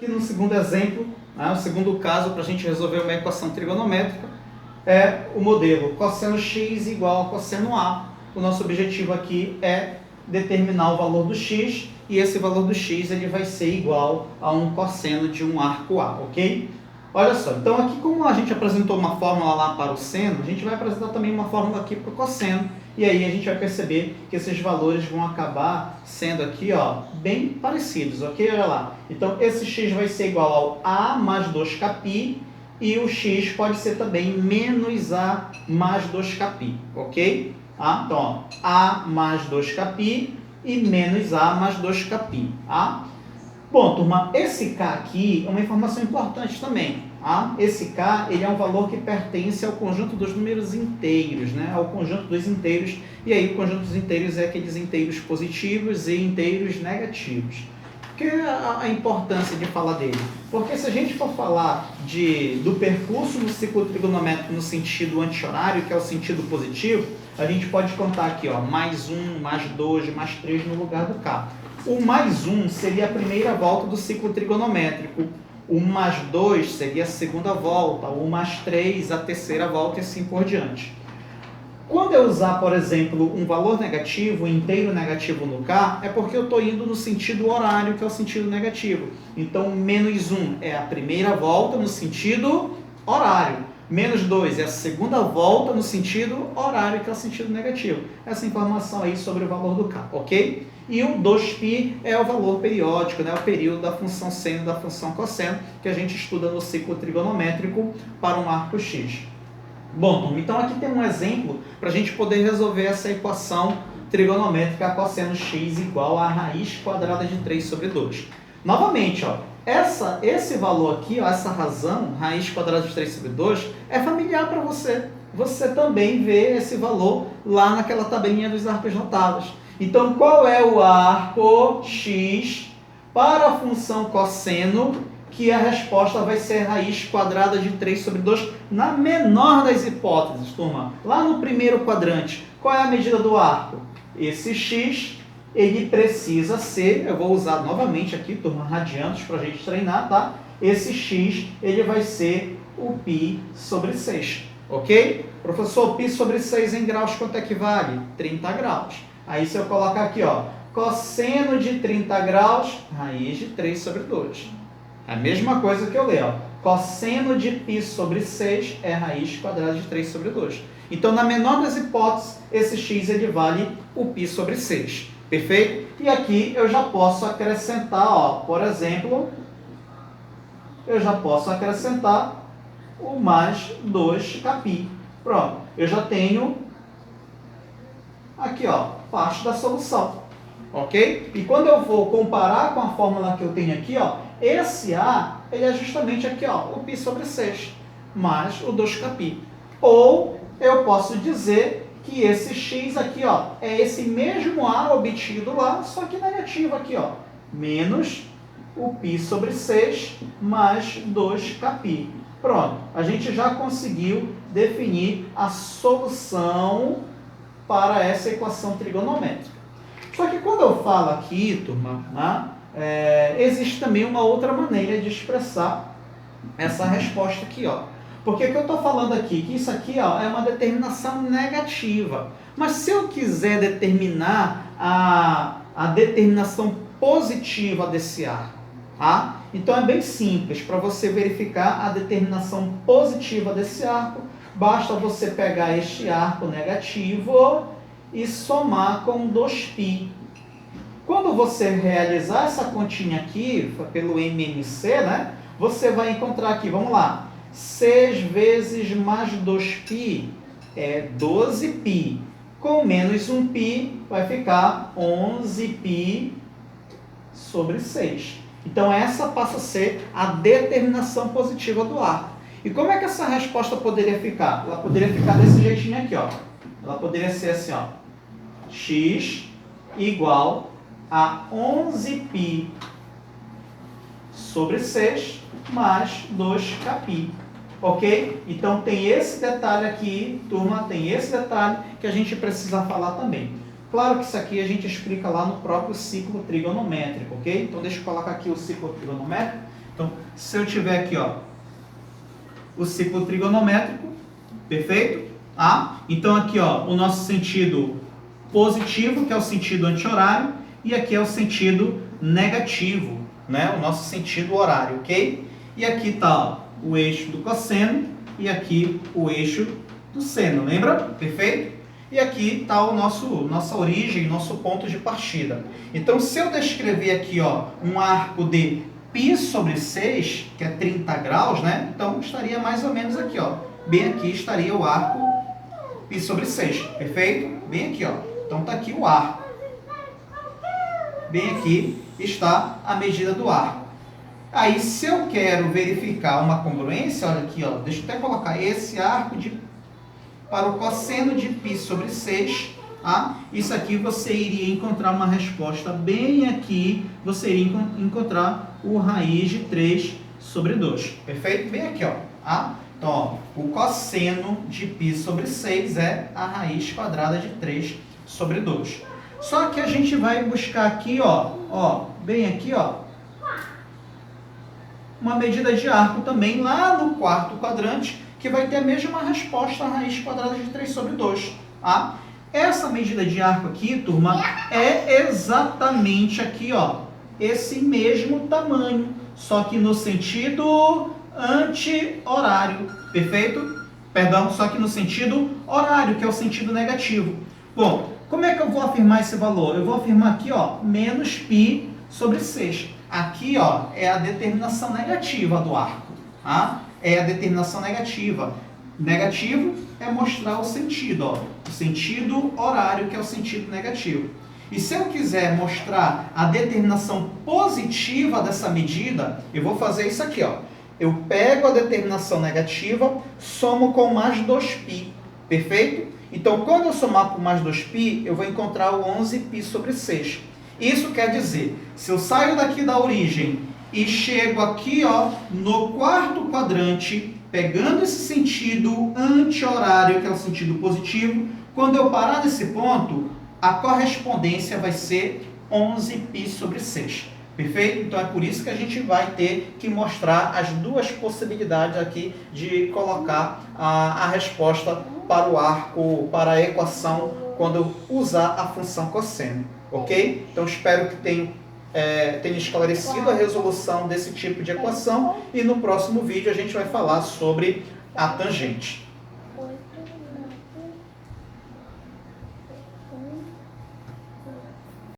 que no segundo exemplo, o segundo caso para a gente resolver uma equação trigonométrica é o modelo cosseno x igual a cosseno a. O nosso objetivo aqui é determinar o valor do x e esse valor do x ele vai ser igual a um cosseno de um arco A, ok? Olha só, então aqui como a gente apresentou uma fórmula lá para o seno, a gente vai apresentar também uma fórmula aqui para o cosseno. E aí a gente vai perceber que esses valores vão acabar sendo aqui, ó, bem parecidos, ok? Olha lá. Então esse x vai ser igual ao a mais 2κ e o x pode ser também menos a mais 2κ, ok? Então, ó, a mais 2κ e menos a mais 2κ, tá? Bom, turma, esse K aqui é uma informação importante também. Esse K ele é um valor que pertence ao conjunto dos números inteiros, né? Ao conjunto dos inteiros. E aí o conjunto dos inteiros é aqueles inteiros positivos e inteiros negativos. Por que a importância de falar dele? Porque se a gente for falar do percurso no ciclo trigonométrico no sentido anti-horário, que é o sentido positivo, a gente pode contar aqui, ó, mais 1, mais 2, mais 3 no lugar do K. O mais 1 seria a primeira volta do ciclo trigonométrico. O mais 2 seria a segunda volta. O mais 3 a terceira volta e assim por diante. Quando eu usar, por exemplo, um valor negativo, um inteiro negativo no K, é porque eu estou indo no sentido horário, que é o sentido negativo. Então, menos 1 é a primeira volta no sentido horário. Menos 2 é a segunda volta no sentido horário, que é o sentido negativo. Essa informação aí sobre o valor do K, ok? E o 2π é o valor periódico, né? O período da função seno e da função cosseno, que a gente estuda no ciclo trigonométrico para um arco X. Bom, então aqui tem um exemplo para a gente poder resolver essa equação trigonométrica cosseno x igual a raiz quadrada de 3 sobre 2. Novamente, ó, esse valor aqui, ó, essa razão, raiz quadrada de 3 sobre 2, é familiar para você. Você também vê esse valor lá naquela tabelinha dos arcos notáveis. Então, qual é o arco x para a função cosseno, que a resposta vai ser raiz quadrada de 3 sobre 2, na menor das hipóteses, turma. Lá no primeiro quadrante, qual é a medida do arco? Esse x, ele precisa ser, eu vou usar novamente aqui, turma, radianos, para a gente treinar, tá? Esse x, ele vai ser o π sobre 6, ok? Professor, π sobre 6 em graus, quanto é que vale? 30 graus. Aí se eu colocar aqui, ó, cosseno de 30 graus, raiz de 3 sobre 2. A mesma coisa que eu leio, ó. Cosseno de π sobre 6 é raiz quadrada de 3 sobre 2. Então, na menor das hipóteses, esse x ele vale o π sobre 6. Perfeito? E aqui eu já posso acrescentar, ó, por exemplo, eu já posso acrescentar o mais 2κ. Pronto, eu já tenho aqui, ó, parte da solução. Ok? E quando eu vou comparar com a fórmula que eu tenho aqui, ó, esse A, ele é justamente aqui, ó, o π sobre 6, mais o 2κ. Ou eu posso dizer que esse x aqui, ó, é esse mesmo A obtido lá, só que negativo aqui, ó, menos o π sobre 6 mais 2κ. Pronto, a gente já conseguiu definir a solução para essa equação trigonométrica. Só que quando eu falo aqui, turma, né, existe também uma outra maneira de expressar essa resposta aqui, ó. Porque o que eu estou falando aqui? Que isso aqui, ó, é uma determinação negativa. Mas se eu quiser determinar a determinação positiva desse arco, tá? Então é bem simples. Para você verificar a determinação positiva desse arco, basta você pegar este arco negativo e somar com 2π. Quando você realizar essa continha aqui, pelo MMC, né, você vai encontrar aqui, vamos lá, 6 vezes mais 2π é 12π. Com menos 1π vai ficar 11π sobre 6. Então essa passa a ser a determinação positiva do arco. E como é que essa resposta poderia ficar? Ela poderia ficar desse jeitinho aqui, ó. Ela poderia ser assim, ó, x igual a 11π sobre 6 mais 2κ. Ok? Então tem esse detalhe aqui, turma, tem esse detalhe que a gente precisa falar também. Claro que isso aqui a gente explica lá no próprio ciclo trigonométrico, ok? Então deixa eu colocar aqui o ciclo trigonométrico Então, se eu tiver aqui, ó, o ciclo trigonométrico, perfeito? Ah, então aqui, ó, o nosso sentido positivo, que é o sentido anti-horário, e aqui é o sentido negativo, né? O nosso sentido horário, ok? E aqui está o eixo do cosseno e aqui o eixo do seno, lembra? Perfeito? E aqui está o nossa origem, nosso ponto de partida. Então, se eu descrever aqui, ó, um arco de π sobre 6, que é 30 graus, né? Então, estaria mais ou menos aqui, ó. Bem aqui estaria o arco π sobre 6, perfeito? Bem aqui, ó. Então, está aqui o arco. Bem aqui está a medida do arco. Aí, se eu quero verificar uma congruência, olha aqui, ó, deixa eu até colocar esse arco para o cosseno de π sobre 6, tá? Isso aqui você iria encontrar uma resposta bem aqui, você iria encontrar o raiz de 3 sobre 2, perfeito? Bem aqui, ó, tá? Então, ó, o cosseno de π sobre 6 é a raiz quadrada de 3 sobre 2. Só que a gente vai buscar aqui, ó, bem aqui, ó, uma medida de arco também lá no quarto quadrante, que vai ter a mesma resposta, a raiz quadrada de 3 sobre 2. Tá? Essa medida de arco aqui, turma, é exatamente aqui, ó, esse mesmo tamanho, só que no sentido anti-horário, perfeito? Perdão, só que no sentido horário, que é o sentido negativo. Bom, como é que eu vou afirmar esse valor? Eu vou afirmar aqui, ó, menos π sobre 6. Aqui, ó, é a determinação negativa do arco, tá? É a determinação negativa. Negativo é mostrar o sentido, ó, o sentido horário, que é o sentido negativo. E se eu quiser mostrar a determinação positiva dessa medida, eu vou fazer isso aqui, ó. Eu pego a determinação negativa, somo com mais 2π, perfeito? Então, quando eu somar por mais 2π, eu vou encontrar o 11π sobre 6. Isso quer dizer, se eu saio daqui da origem e chego aqui, ó, no quarto quadrante, pegando esse sentido anti-horário, que é o sentido positivo, quando eu parar nesse ponto, a correspondência vai ser 11π sobre 6. Perfeito? Então é por isso que a gente vai ter que mostrar as duas possibilidades aqui de colocar a resposta para o arco, para a equação, quando eu usar a função cosseno. Ok? Então espero que tenha esclarecido a resolução desse tipo de equação e no próximo vídeo a gente vai falar sobre a tangente.